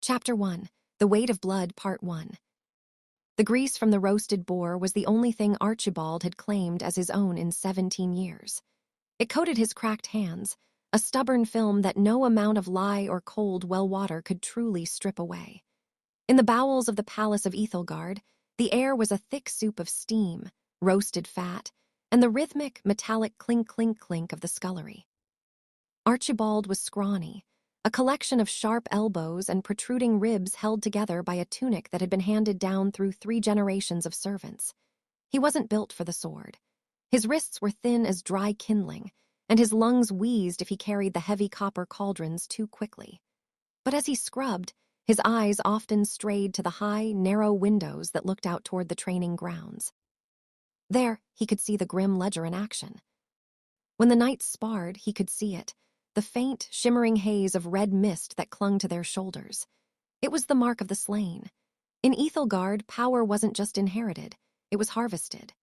Chapter 1. The Weight of Blood, Part 1. The grease from the roasted boar was the only thing Archibald had claimed as his own in 17 years. It coated his cracked hands, a stubborn film that no amount of lye or cold well water could truly strip away. In the bowels of the Palace of Aethelgard, the air was a thick soup of steam, roasted fat, and the rhythmic, metallic clink-clink-clink of the scullery. Archibald was scrawny, a collection of sharp elbows and protruding ribs held together by a tunic that had been handed down through 3 generations of servants. He wasn't built for the sword. His wrists were thin as dry kindling, and his lungs wheezed if he carried the heavy copper cauldrons too quickly. But as he scrubbed, his eyes often strayed to the high, narrow windows that looked out toward the training grounds. There, he could see the grim ledger in action. When the knights sparred, he could see it, the faint, shimmering haze of red mist that clung to their shoulders. It was the mark of the slain. In Aethelgard, power wasn't just inherited, it was harvested.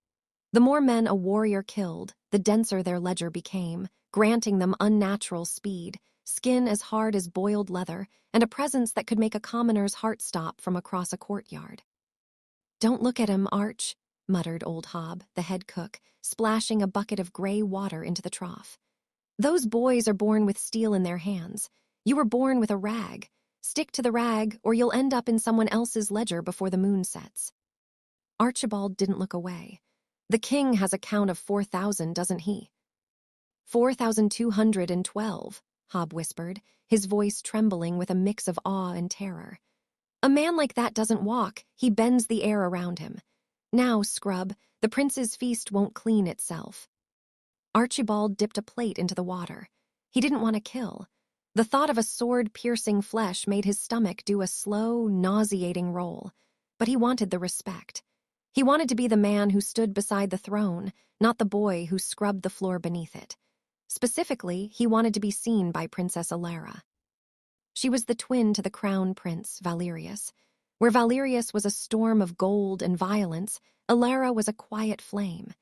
The more men a warrior killed, the denser their ledger became, granting them unnatural speed, skin as hard as boiled leather, and a presence that could make a commoner's heart stop from across a courtyard. "Don't look at him, Arch," muttered old Hob, the head cook, splashing a bucket of gray water into the trough. "Those boys are born with steel in their hands. You were born with a rag. Stick to the rag, or you'll end up in someone else's ledger before the moon sets." Archibald didn't look away. "The king has a count of 4,000, doesn't he?" 4,212, Hob whispered, his voice trembling with a mix of awe and terror. "A man like that doesn't walk, he bends the air around him. Now, scrub, the prince's feast won't clean itself." Archibald dipped a plate into the water. He didn't want to kill. The thought of a sword-piercing flesh made his stomach do a slow, nauseating roll. But he wanted the respect. He wanted to be the man who stood beside the throne, not the boy who scrubbed the floor beneath it. Specifically, he wanted to be seen by Princess Alara. She was the twin to the crown prince, Valerius. Where Valerius was a storm of gold and violence, Alara was a quiet flame.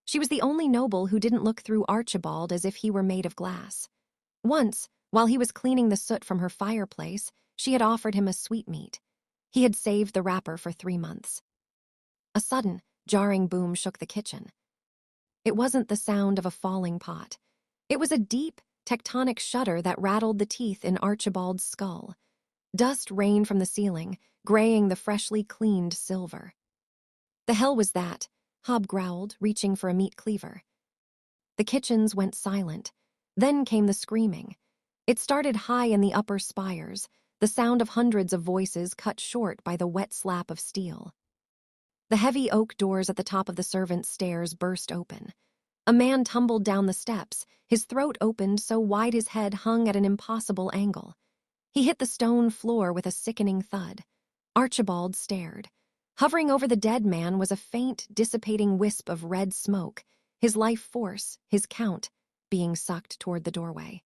She was the only noble who didn't look through Archibald as if he were made of glass. Once, while he was cleaning the soot from her fireplace, she had offered him a sweetmeat. He had saved the wrapper for 3 months. A sudden, jarring boom shook the kitchen. It wasn't the sound of a falling pot. It was a deep, tectonic shudder that rattled the teeth in Archibald's skull. Dust rained from the ceiling, graying the freshly cleaned silver. "The hell was that?" Hob growled, reaching for a meat cleaver. The kitchens went silent. Then came the screaming. It started high in the upper spires, the sound of hundreds of voices cut short by the wet slap of steel. The heavy oak doors at the top of the servants' stairs burst open. A man tumbled down the steps, his throat opened so wide his head hung at an impossible angle. He hit the stone floor with a sickening thud. Archibald stared. Hovering over the dead man was a faint, dissipating wisp of red smoke, his life force, his count, being sucked toward the doorway.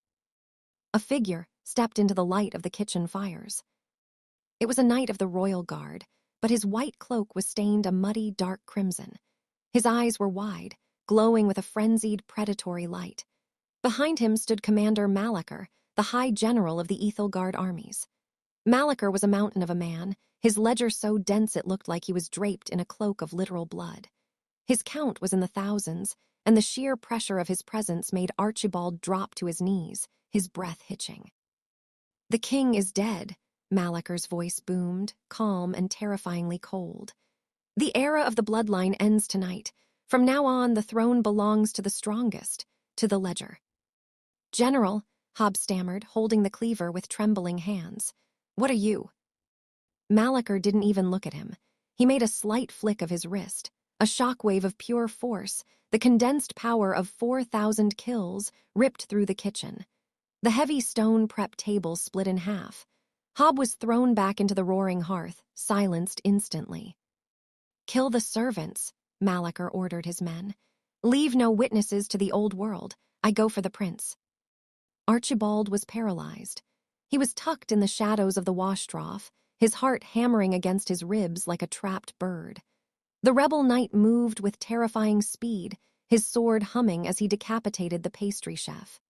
A figure stepped into the light of the kitchen fires. It was a knight of the royal guard, but his white cloak was stained a muddy, dark crimson. His eyes were wide, glowing with a frenzied, predatory light. Behind him stood Commander Null-Anchor, the High General of the Aethelgard armies. Null-Anchor was a mountain of a man, his ledger so dense it looked like he was draped in a cloak of literal blood. His count was in the thousands, and the sheer pressure of his presence made Archibald drop to his knees, his breath hitching. "The king is dead," Null-Anchor's voice boomed, calm and terrifyingly cold. "The era of the bloodline ends tonight. From now on, the throne belongs to the strongest, to the ledger." "General," Hob stammered, holding the cleaver with trembling hands. "What are you?" Null-Anchor didn't even look at him. He made a slight flick of his wrist, a shockwave of pure force, the condensed power of 4,000 kills ripped through the kitchen. The heavy stone prep table split in half. Hob was thrown back into the roaring hearth, silenced instantly. "Kill the servants," Null-Anchor ordered his men. "Leave no witnesses to the old world. I go for the prince." Archibald was paralyzed. He was tucked in the shadows of the wash trough, his heart hammering against his ribs like a trapped bird. The rebel knight moved with terrifying speed, his sword humming as he decapitated the pastry chef.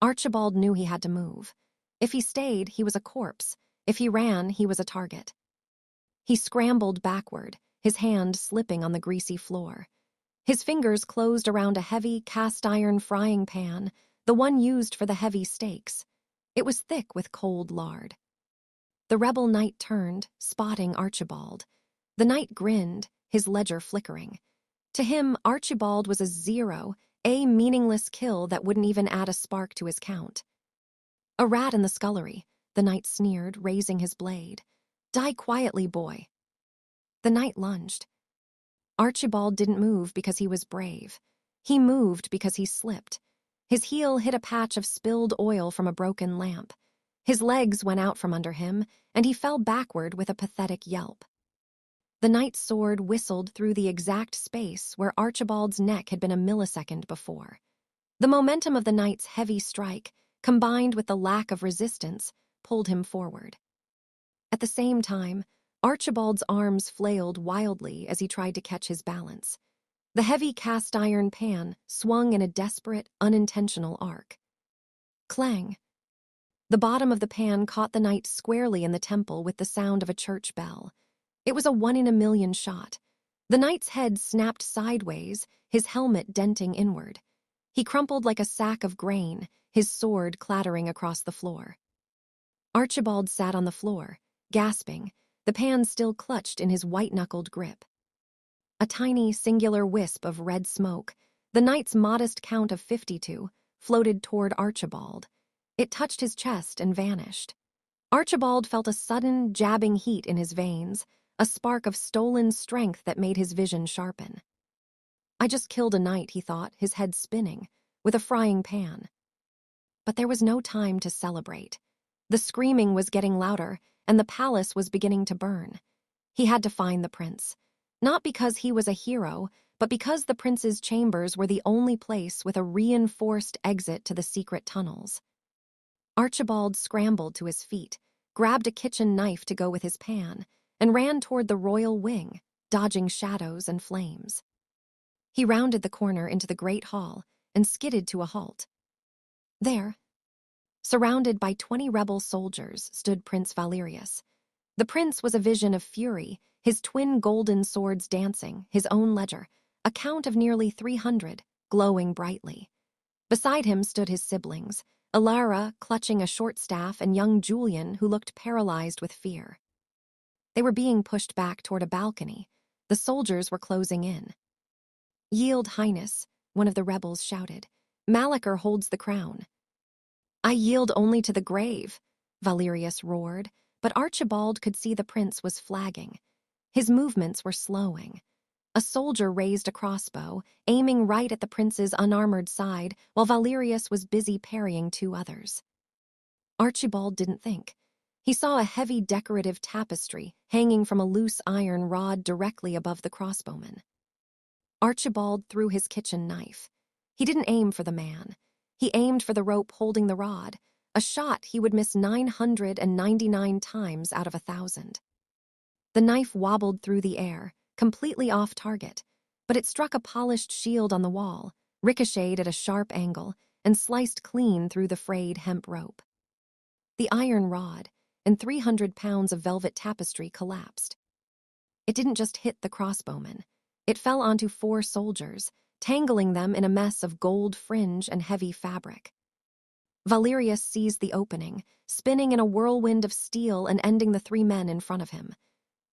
Archibald knew he had to move. If he stayed, he was a corpse. If he ran, he was a target. He scrambled backward, his hand slipping on the greasy floor. His fingers closed around a heavy cast-iron frying pan, the one used for the heavy steaks. It was thick with cold lard. The rebel knight turned, spotting Archibald. The knight grinned, his ledger flickering. To him, Archibald was a 0, a meaningless kill that wouldn't even add a spark to his count. A rat in the scullery, the knight sneered, raising his blade. Die quietly, boy. The knight lunged. Archibald didn't move because he was brave. He moved because he slipped. His heel hit a patch of spilled oil from a broken lamp. His legs went out from under him, and he fell backward with a pathetic yelp. The knight's sword whistled through the exact space where Archibald's neck had been a millisecond before. The momentum of the knight's heavy strike, combined with the lack of resistance, pulled him forward. At the same time, Archibald's arms flailed wildly as he tried to catch his balance. The heavy cast-iron pan swung in a desperate, unintentional arc. Clang! The bottom of the pan caught the knight squarely in the temple with the sound of a church bell. It was a 1-in-a-million shot. The knight's head snapped sideways, his helmet denting inward. He crumpled like a sack of grain, his sword clattering across the floor. Archibald sat on the floor, gasping, the pan still clutched in his white-knuckled grip. A tiny, singular wisp of red smoke, the knight's modest count of 52, floated toward Archibald. It touched his chest and vanished. Archibald felt a sudden, jabbing heat in his veins, a spark of stolen strength that made his vision sharpen. I just killed a knight, he thought, his head spinning, with a frying pan. But there was no time to celebrate. The screaming was getting louder, and the palace was beginning to burn. He had to find the prince. Not because he was a hero, but because the prince's chambers were the only place with a reinforced exit to the secret tunnels. Archibald scrambled to his feet, grabbed a kitchen knife to go with his pan, and ran toward the royal wing, dodging shadows and flames. He rounded the corner into the great hall and skidded to a halt. There, surrounded by 20 rebel soldiers, stood Prince Valerius. The prince was a vision of fury, his twin golden swords dancing, his own ledger, a count of nearly 300, glowing brightly. Beside him stood his siblings, Alara clutching a short staff and young Julian who looked paralyzed with fear. They were being pushed back toward a balcony. The soldiers were closing in. "Yield, Highness," one of the rebels shouted. "Malachor holds the crown." "I yield only to the grave," Valerius roared, but Archibald could see the prince was flagging. His movements were slowing. A soldier raised a crossbow, aiming right at the prince's unarmored side, while Valerius was busy parrying 2 others. Archibald didn't think. He saw a heavy decorative tapestry hanging from a loose iron rod directly above the crossbowman. Archibald threw his kitchen knife. He didn't aim for the man. He aimed for the rope holding the rod, a shot he would miss 999 times out of 1,000. The knife wobbled through the air, completely off target, but it struck a polished shield on the wall, ricocheted at a sharp angle, and sliced clean through the frayed hemp rope. The iron rod and 300 pounds of velvet tapestry collapsed. It didn't just hit the crossbowman. It fell onto 4 soldiers, tangling them in a mess of gold fringe and heavy fabric. Valerius seized the opening, spinning in a whirlwind of steel and ending the 3 men in front of him.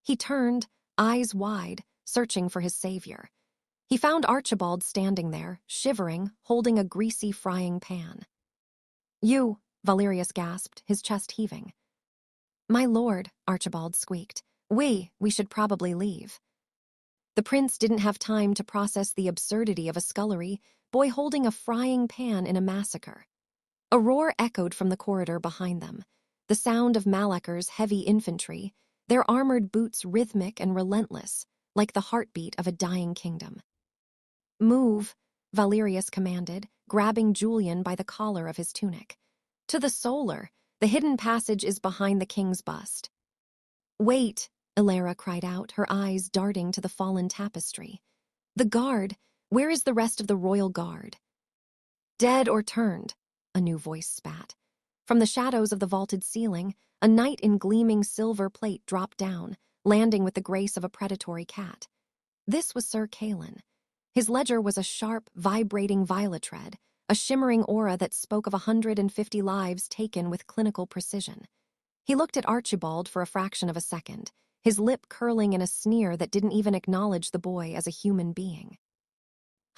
He turned, eyes wide, searching for his savior. He found Archibald standing there, shivering, holding a greasy frying pan. "You," Valerius gasped, his chest heaving. "My lord," Archibald squeaked, we should probably leave." The prince didn't have time to process the absurdity of a scullery boy holding a frying pan in a massacre. A roar echoed from the corridor behind them, the sound of Malachor's heavy infantry, their armored boots rhythmic and relentless, like the heartbeat of a dying kingdom. "Move," Valerius commanded, grabbing Julian by the collar of his tunic. "To the solar, the hidden passage is behind the king's bust." "Wait," Alara cried out, her eyes darting to the fallen tapestry. "The guard, where is the rest of the royal guard?" "Dead or turned," a new voice spat. From the shadows of the vaulted ceiling, a knight in gleaming silver plate dropped down, landing with the grace of a predatory cat. This was Sir Ch.1. His ledger was a sharp, vibrating violet red, a shimmering aura that spoke of 150 lives taken with clinical precision. He looked at Archibald for a fraction of a second, his lip curling in a sneer that didn't even acknowledge the boy as a human being.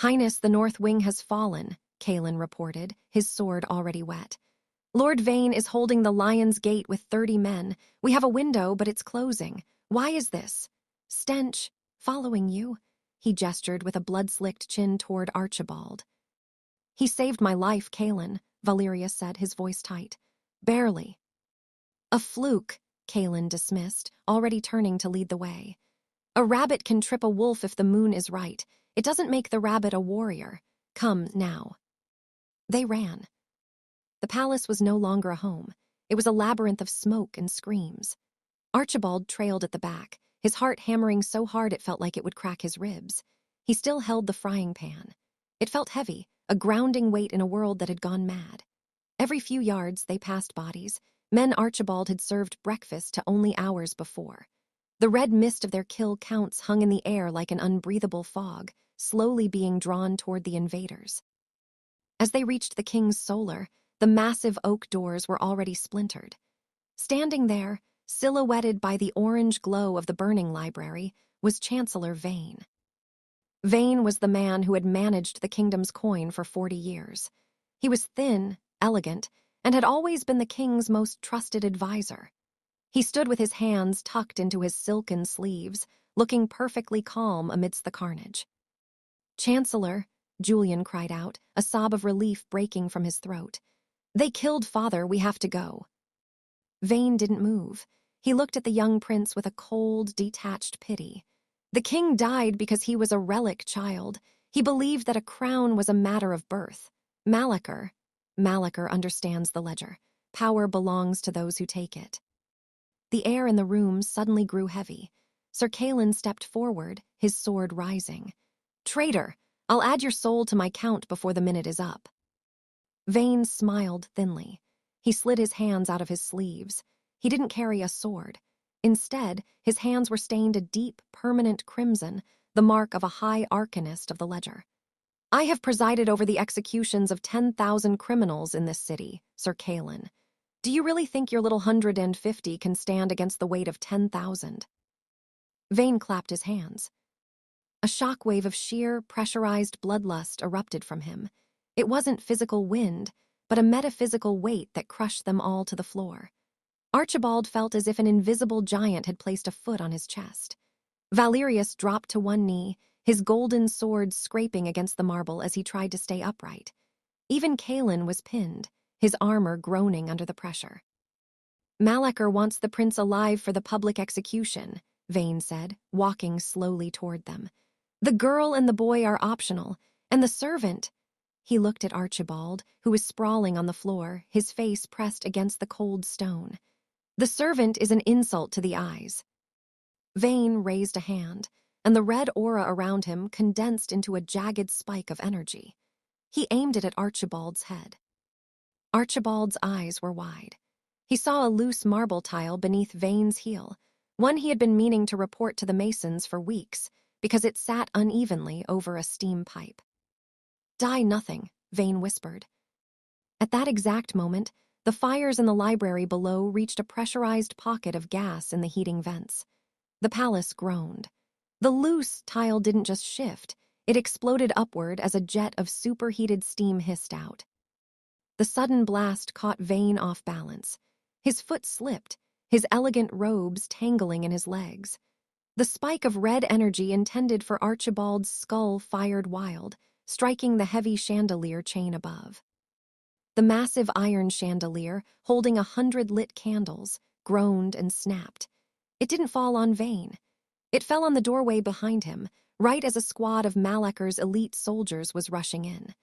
"Highness, the North Wing has fallen," Ch.1 reported, his sword already wet. "Lord Vane is holding the Lion's Gate with 30 men. We have a window, but it's closing. Why is this? Stench, following you?" He gestured with a blood-slicked chin toward Archibald. "He saved my life, Ch.1, Valerius said, his voice tight. "Barely." "A fluke," Ch.1 dismissed, already turning to lead the way. "A rabbit can trip a wolf if the moon is right. It doesn't make the rabbit a warrior. Come, now." They ran. The palace was no longer a home. It was a labyrinth of smoke and screams. Archibald trailed at the back, his heart hammering so hard it felt like it would crack his ribs. He still held the frying pan. It felt heavy, a grounding weight in a world that had gone mad. Every few yards they passed bodies, men Archibald had served breakfast to only hours before. The red mist of their kill counts hung in the air like an unbreathable fog, slowly being drawn toward the invaders. As they reached the king's solar, the massive oak doors were already splintered. Standing there, silhouetted by the orange glow of the burning library, was Chancellor Vane. Vane was the man who had managed the kingdom's coin for 40 years. He was thin, elegant, and had always been the king's most trusted advisor. He stood with his hands tucked into his silken sleeves, looking perfectly calm amidst the carnage. "Chancellor," Julian cried out, a sob of relief breaking from his throat. "They killed Father, we have to go." Vane didn't move. He looked at the young prince with a cold, detached pity. The king died because he was a relic child. He believed that a crown was a matter of birth. Malachor understands the ledger. Power belongs to those who take it. The air in the room suddenly grew heavy. Sir Ch.1 stepped forward, his sword rising. "Traitor! I'll add your soul to my count before the minute is up." Vane smiled thinly. He slid his hands out of his sleeves. He didn't carry a sword. Instead, his hands were stained a deep, permanent crimson, the mark of a high arcanist of the ledger. "I have presided over the executions of 10,000 criminals in this city, Sir Ch.1. Do you really think your little 150 can stand against the weight of 10,000? Vane clapped his hands. A shockwave of sheer, pressurized bloodlust erupted from him. It wasn't physical wind, but a metaphysical weight that crushed them all to the floor. Archibald felt as if an invisible giant had placed a foot on his chest. Valerius dropped to one knee, his golden sword scraping against the marble as he tried to stay upright. Even Ch.1 was pinned, his armor groaning under the pressure. "Malachor wants the prince alive for the public execution," Vane said, walking slowly toward them. "The girl and the boy are optional, and the servant—" He looked at Archibald, who was sprawling on the floor, his face pressed against the cold stone. "The servant is an insult to the eyes." Vane raised a hand, and the red aura around him condensed into a jagged spike of energy. He aimed it at Archibald's head. Archibald's eyes were wide. He saw a loose marble tile beneath Vane's heel, one he had been meaning to report to the masons for weeks, because it sat unevenly over a steam pipe. "Die nothing," Vane whispered. At that exact moment, the fires in the library below reached a pressurized pocket of gas in the heating vents. The palace groaned. The loose tile didn't just shift, it exploded upward as a jet of superheated steam hissed out. The sudden blast caught Vane off balance. His foot slipped, his elegant robes tangling in his legs. The spike of red energy intended for Archibald's skull fired wild, striking the heavy chandelier chain above. The massive iron chandelier, holding 100 lit candles, groaned and snapped. It didn't fall on Vane. It fell on the doorway behind him, right as a squad of Malachor's elite soldiers was rushing in.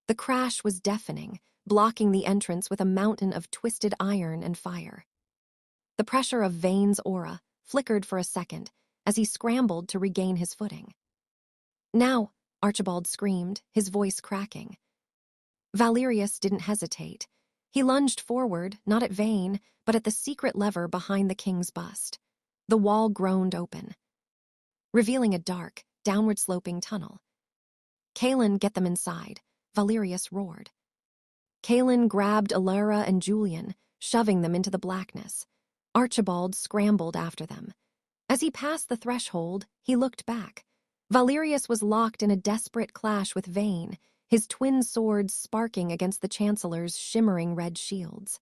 The crash was deafening, blocking the entrance with a mountain of twisted iron and fire. The pressure of Vane's aura flickered for a second as he scrambled to regain his footing. "Now!" Archibald screamed, his voice cracking. Valerius didn't hesitate. He lunged forward, not at Vane, but at the secret lever behind the king's bust. The wall groaned open, revealing a dark, downward-sloping tunnel. "Kaelin, get them inside," Valerius roared. Kaelin grabbed Alara and Julian, shoving them into the blackness. Archibald scrambled after them. As he passed the threshold, he looked back. Valerius was locked in a desperate clash with Vane, his twin swords sparking against the Chancellor's shimmering red shields.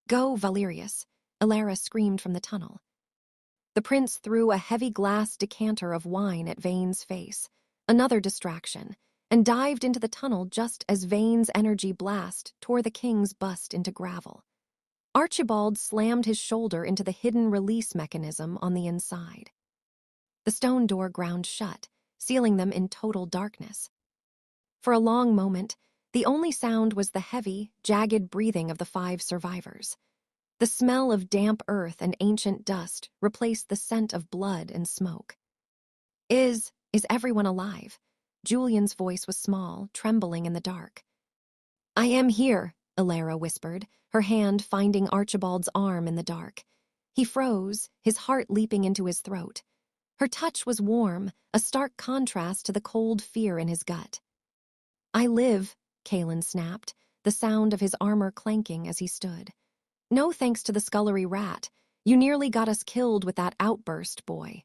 "Go, Valerius," Alara screamed from the tunnel. The prince threw a heavy glass decanter of wine at Vane's face, another distraction, and dived into the tunnel just as Vane's energy blast tore the king's bust into gravel. Archibald slammed his shoulder into the hidden release mechanism on the inside. The stone door ground shut, sealing them in total darkness. For a long moment, the only sound was the heavy, jagged breathing of the 5 survivors. The smell of damp earth and ancient dust replaced the scent of blood and smoke. Is everyone alive?" Julian's voice was small, trembling in the dark. "I am here," Alara whispered, her hand finding Archibald's arm in the dark. He froze, his heart leaping into his throat. Her touch was warm, a stark contrast to the cold fear in his gut. "I live," Kaelin snapped, the sound of his armor clanking as he stood. "No thanks to the scullery rat. You nearly got us killed with that outburst, boy."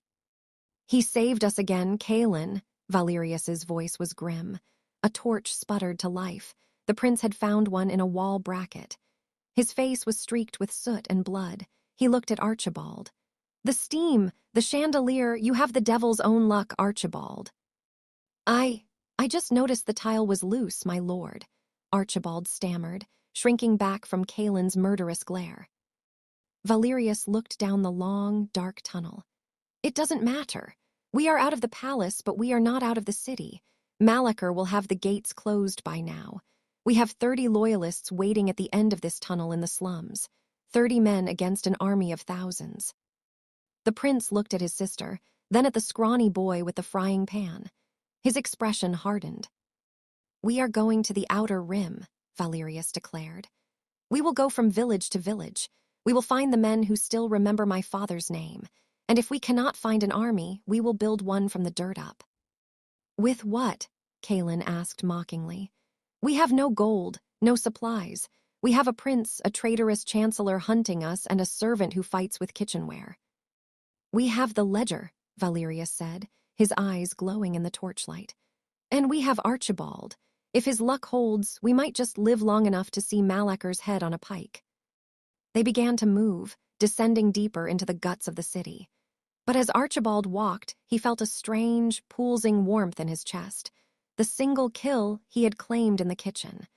"He saved us again, Kaelin." Valerius's voice was grim. A torch sputtered to life. The prince had found one in a wall bracket. His face was streaked with soot and blood. He looked at Archibald. "The steam, the chandelier, you have the devil's own luck, Archibald." I just noticed the tile was loose, my lord," Archibald stammered, shrinking back from Kaelin's murderous glare. Valerius looked down the long, dark tunnel. "It doesn't matter. We are out of the palace, but we are not out of the city. Malachor will have the gates closed by now. We have 30 loyalists waiting at the end of this tunnel in the slums. 30 men against an army of thousands." The prince looked at his sister, then at the scrawny boy with the frying pan. His expression hardened. "We are going to the outer rim," Valerius declared. "We will go from village to village. We will find the men who still remember my father's name. And if we cannot find an army, we will build one from the dirt up." "With what?" Kaelin asked mockingly. "We have no gold, no supplies. We have a prince, a traitorous chancellor hunting us, and a servant who fights with kitchenware." "We have the ledger," Valerius said, his eyes glowing in the torchlight. "And we have Archibald. If his luck holds, we might just live long enough to see Malachor's head on a pike." They began to move, descending deeper into the guts of the city. But as Archibald walked, he felt a strange, pulsing warmth in his chest. The single kill he had claimed in the kitchen.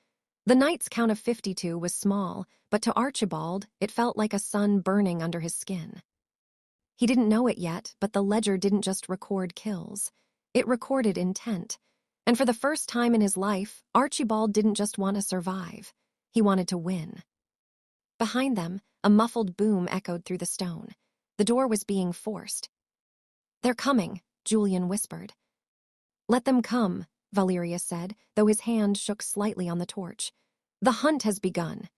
The knight's count of 52 was small, but to Archibald, it felt like a sun burning under his skin. He didn't know it yet, but the ledger didn't just record kills. It recorded intent. And for the first time in his life, Archibald didn't just want to survive. He wanted to win. Behind them, a muffled boom echoed through the stone. The door was being forced. "They're coming," Julian whispered. "Let them come," Valerius said, though his hand shook slightly on the torch. "The hunt has begun."